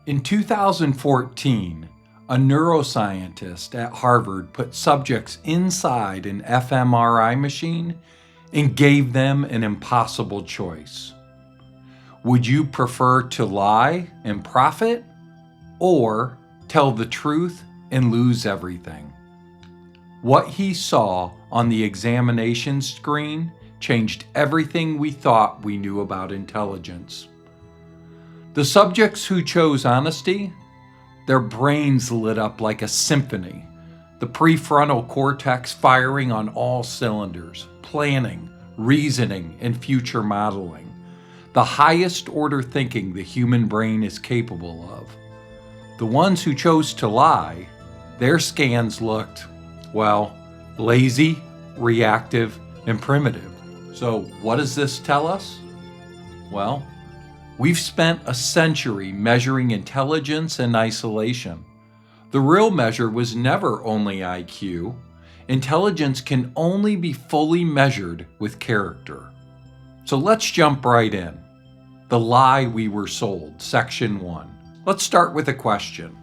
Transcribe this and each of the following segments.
In 2014, a neuroscientist at Harvard put subjects inside an fMRI machine and gave them an impossible choice. Would you prefer to lie and profit, or tell the truth and lose everything? What he saw on the examination screen changed everything we thought we knew about intelligence. The subjects who chose honesty, their brains lit up like a symphony, the prefrontal cortex firing on all cylinders, planning, reasoning, and future modeling, the highest order thinking the human brain is capable of. The ones who chose to lie, their scans looked, well, lazy, reactive, and primitive. So what does this tell us? Well, we've spent a century measuring intelligence in isolation. The real measure was never only IQ. Intelligence can only be fully measured with character. So let's jump right in. The lie we were sold, Section 1. Let's start with a question.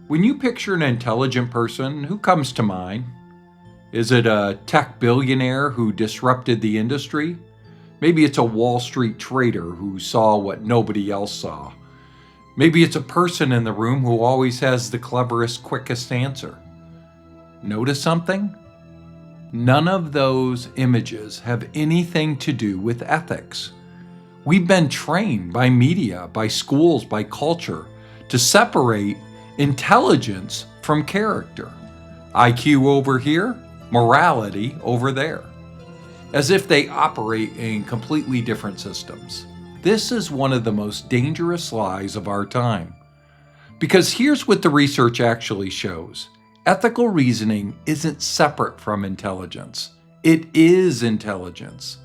When you picture an intelligent person, who comes to mind? Is it a tech billionaire who disrupted the industry? Maybe it's a Wall Street trader who saw what nobody else saw. Maybe it's a person in the room who always has the cleverest, quickest answer. Notice something? None of those images have anything to do with ethics. We've been trained by media, by schools, by culture to separate intelligence from character. IQ over here, morality over there, as if they operate in completely different systems. This is one of the most dangerous lies of our time. Because here's what the research actually shows. Ethical reasoning isn't separate from intelligence. It is intelligence.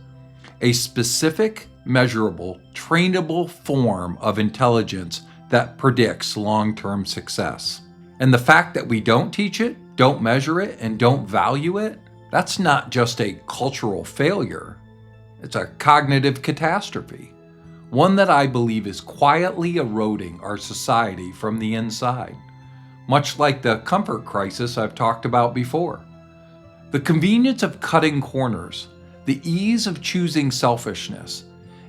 A specific, measurable, trainable form of intelligence that predicts long-term success. And the fact that we don't teach it, don't measure it, and don't value it, that's not just a cultural failure. It's a cognitive catastrophe. One that I believe is quietly eroding our society from the inside. Much like the comfort crisis I've talked about before. The convenience of cutting corners, the ease of choosing selfishness.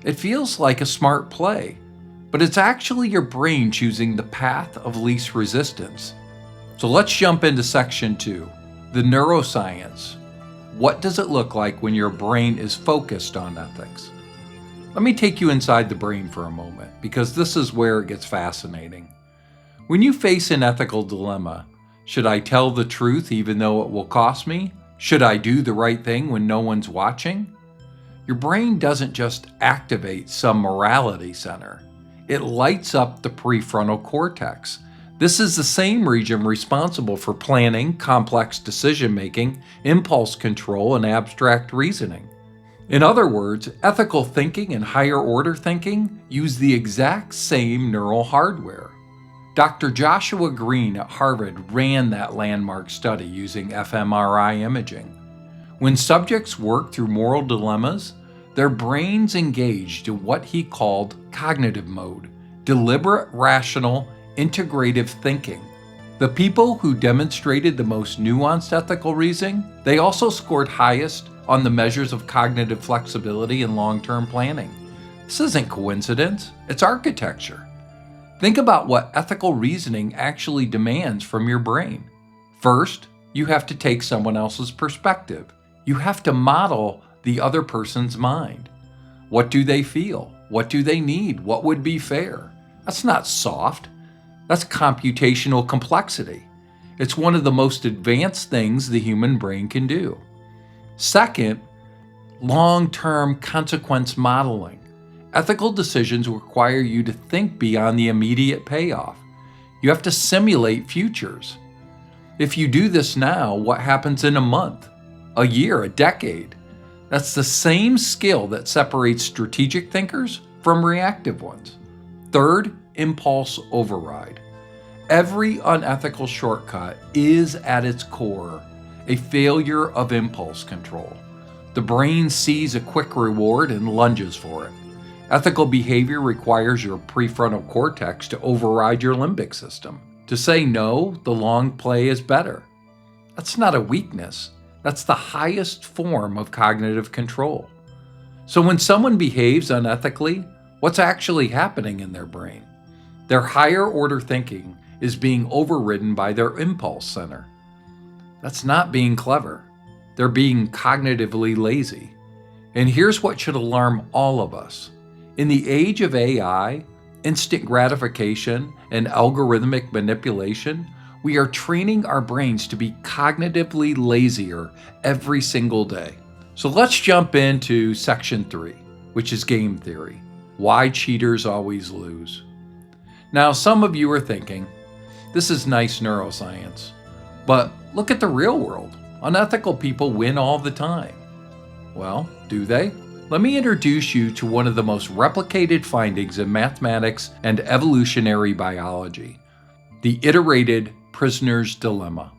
It feels like a smart play, but it's actually your brain choosing the path of least resistance. So let's jump into Section 2, the neuroscience. What does it look like when your brain is focused on ethics? Let me take you inside the brain for a moment, because this is where it gets fascinating. When you face an ethical dilemma, should I tell the truth even though it will cost me? Should I do the right thing when no one's watching? Your brain doesn't just activate some morality center. It lights up the prefrontal cortex. This is the same region responsible for planning, complex decision-making, impulse control, and abstract reasoning. In other words, ethical thinking and higher-order thinking use the exact same neural hardware. Dr. Joshua Green at Harvard ran that landmark study using fMRI imaging. When subjects worked through moral dilemmas, their brains engaged in what he called cognitive mode, deliberate, rational, integrative thinking. The people who demonstrated the most nuanced ethical reasoning, they also scored highest on the measures of cognitive flexibility and long-term planning. This isn't coincidence, it's architecture. Think about what ethical reasoning actually demands from your brain. First, you have to take someone else's perspective. You have to model the other person's mind. What do they feel? What do they need? What would be fair? That's not soft. That's computational complexity. It's one of the most advanced things the human brain can do. Second, long-term consequence modeling. Ethical decisions require you to think beyond the immediate payoff. You have to simulate futures. If you do this now, what happens in a month, a year, a decade? That's the same skill that separates strategic thinkers from reactive ones. Third, impulse override. Every unethical shortcut is at its core a failure of impulse control. The brain sees a quick reward and lunges for it. Ethical behavior requires your prefrontal cortex to override your limbic system. To say no, the long play is better. That's not a weakness. That's the highest form of cognitive control. So when someone behaves unethically, what's actually happening in their brain? Their higher order thinking is being overridden by their impulse center. That's not being clever. They're being cognitively lazy. And here's what should alarm all of us. In the age of AI, instant gratification, and algorithmic manipulation, we are training our brains to be cognitively lazier every single day. So let's jump into section 3, which is game theory. Why cheaters always lose. Now, some of you are thinking, this is nice neuroscience, but look at the real world. Unethical people win all the time. Well, do they? Let me introduce you to one of the most replicated findings in mathematics and evolutionary biology, the iterated prisoner's dilemma.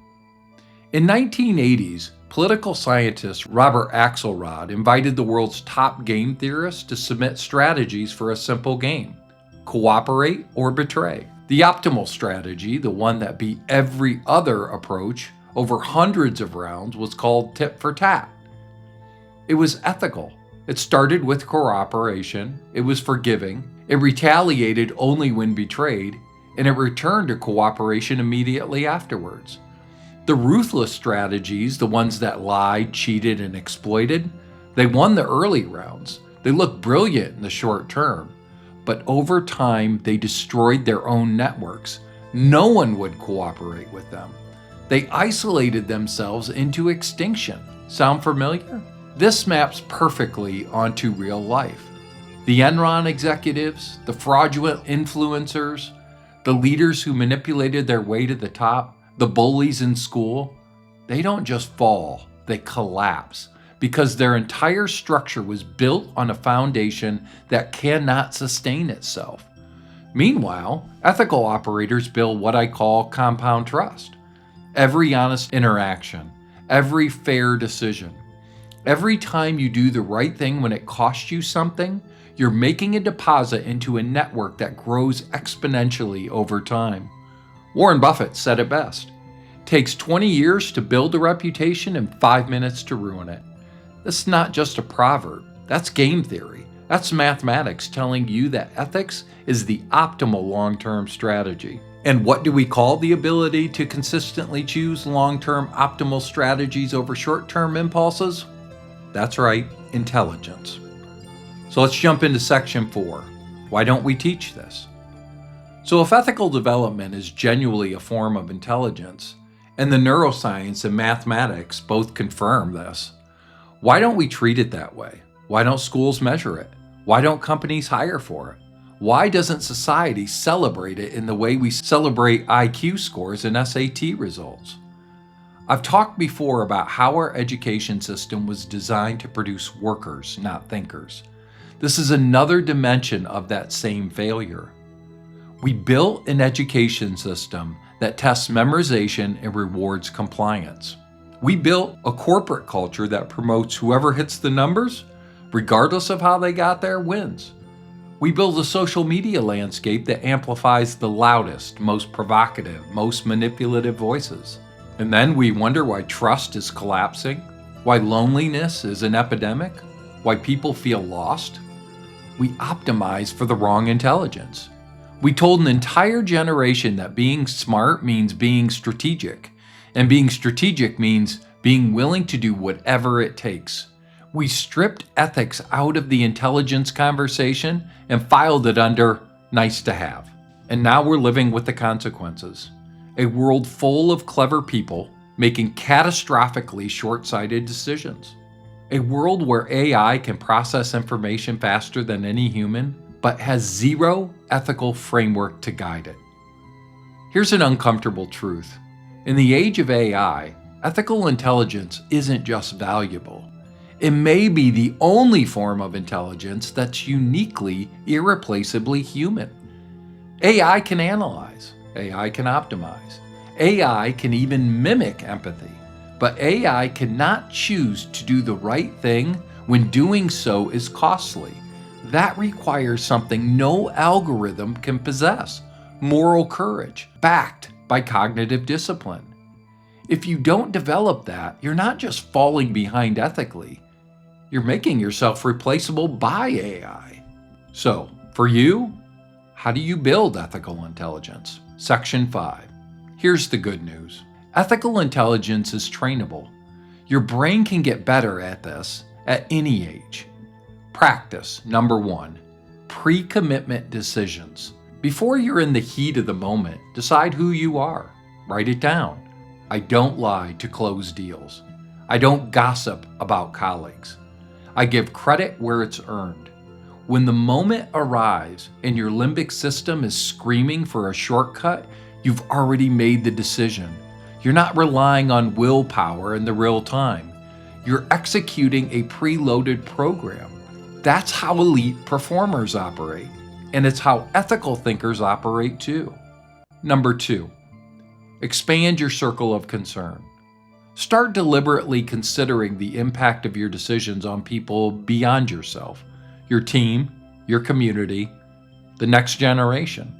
In 1980s, political scientist Robert Axelrod invited the world's top game theorists to submit strategies for a simple game: cooperate or betray. The optimal strategy, the one that beat every other approach over hundreds of rounds, was called tit for tat. It was ethical. It started with cooperation, it was forgiving, it retaliated only when betrayed, and it returned to cooperation immediately afterwards. The ruthless strategies, the ones that lied, cheated, and exploited, they won the early rounds. They looked brilliant in the short term, but over time they destroyed their own networks. No one would cooperate with them. They isolated themselves into extinction. Sound familiar? This maps perfectly onto real life. The Enron executives, the fraudulent influencers, the leaders who manipulated their way to the top, the bullies in school, they don't just fall, they collapse because their entire structure was built on a foundation that cannot sustain itself. Meanwhile, ethical operators build what I call compound trust. Every honest interaction, every fair decision, every time you do the right thing when it costs you something, you're making a deposit into a network that grows exponentially over time. Warren Buffett said it best. It takes 20 years to build a reputation and 5 minutes to ruin it. That's not just a proverb. That's game theory. That's mathematics telling you that ethics is the optimal long-term strategy. And what do we call the ability to consistently choose long-term optimal strategies over short-term impulses? That's right, intelligence. So let's jump into section 4. Why don't we teach this? So if ethical development is genuinely a form of intelligence, and the neuroscience and mathematics both confirm this, why don't we treat it that way? Why don't schools measure it? Why don't companies hire for it? Why doesn't society celebrate it in the way we celebrate IQ scores and SAT results? I've talked before about how our education system was designed to produce workers, not thinkers. This is another dimension of that same failure. We built an education system that tests memorization and rewards compliance. We built a corporate culture that promotes whoever hits the numbers, regardless of how they got there, wins. We build a social media landscape that amplifies the loudest, most provocative, most manipulative voices. And then we wonder why trust is collapsing, why loneliness is an epidemic, why people feel lost. We optimize for the wrong intelligence. We told an entire generation that being smart means being strategic, and being strategic means being willing to do whatever it takes. We stripped ethics out of the intelligence conversation and filed it under nice to have. And now we're living with the consequences. A world full of clever people making catastrophically short-sighted decisions. A world where AI can process information faster than any human, but has zero ethical framework to guide it. Here's an uncomfortable truth. In the age of AI, ethical intelligence isn't just valuable. It may be the only form of intelligence that's uniquely, irreplaceably human. AI can analyze. AI can optimize. AI can even mimic empathy. But AI cannot choose to do the right thing when doing so is costly. That requires something no algorithm can possess: moral courage, backed by cognitive discipline. If you don't develop that, you're not just falling behind ethically, you're making yourself replaceable by AI. So, for you, how do you build ethical intelligence? Section 5. Here's the good news. Ethical intelligence is trainable. Your brain can get better at this at any age. Practice. Number 1. Pre-commitment decisions. Before you're in the heat of the moment, decide who you are. Write it down. I don't lie to close deals. I don't gossip about colleagues. I give credit where it's earned. When the moment arrives and your limbic system is screaming for a shortcut, you've already made the decision. You're not relying on willpower in the real time. You're executing a preloaded program. That's how elite performers operate, and it's how ethical thinkers operate too. Number 2, expand your circle of concern. Start deliberately considering the impact of your decisions on people beyond yourself, your team, your community, the next generation.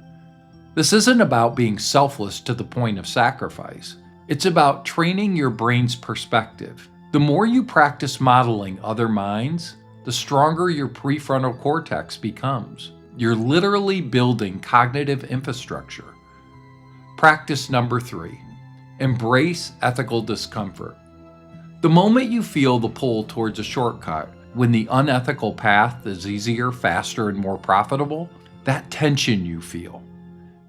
This isn't about being selfless to the point of sacrifice. It's about training your brain's perspective. The more you practice modeling other minds, the stronger your prefrontal cortex becomes. You're literally building cognitive infrastructure. Practice number 3, embrace ethical discomfort. The moment you feel the pull towards a shortcut, when the unethical path is easier, faster, and more profitable, that tension you feel,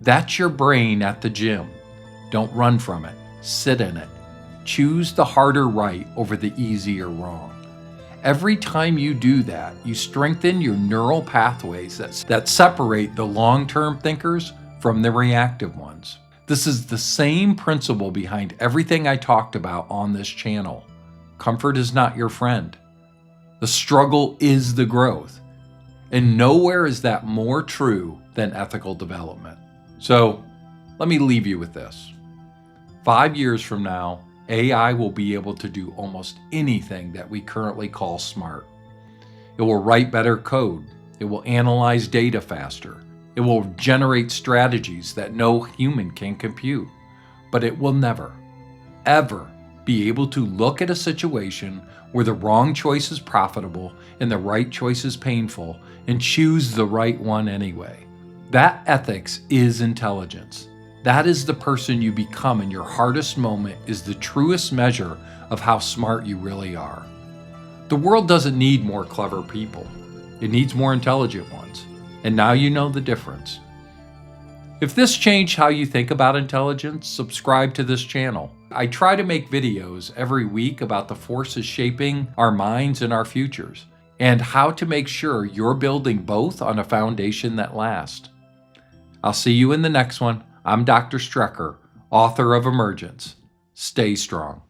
that's your brain at the gym. Don't run from it. Sit in it. Choose the harder right over the easier wrong. Every time you do that, you strengthen your neural pathways that separate the long-term thinkers from the reactive ones. This is the same principle behind everything I talked about on this channel. Comfort is not your friend. The struggle is the growth. And nowhere is that more true than ethical development. So, let me leave you with this. 5 years from now, AI will be able to do almost anything that we currently call smart. It will write better code. It will analyze data faster. It will generate strategies that no human can compute. But it will never, ever be able to look at a situation where the wrong choice is profitable and the right choice is painful and choose the right one anyway. That ethics is intelligence. That is the person you become in your hardest moment is the truest measure of how smart you really are. The world doesn't need more clever people. It needs more intelligent ones. And now you know the difference. If this changed how you think about intelligence, subscribe to this channel. I try to make videos every week about the forces shaping our minds and our futures, and how to make sure you're building both on a foundation that lasts. I'll see you in the next one. I'm Dr. Strecker, author of Emergence. Stay strong.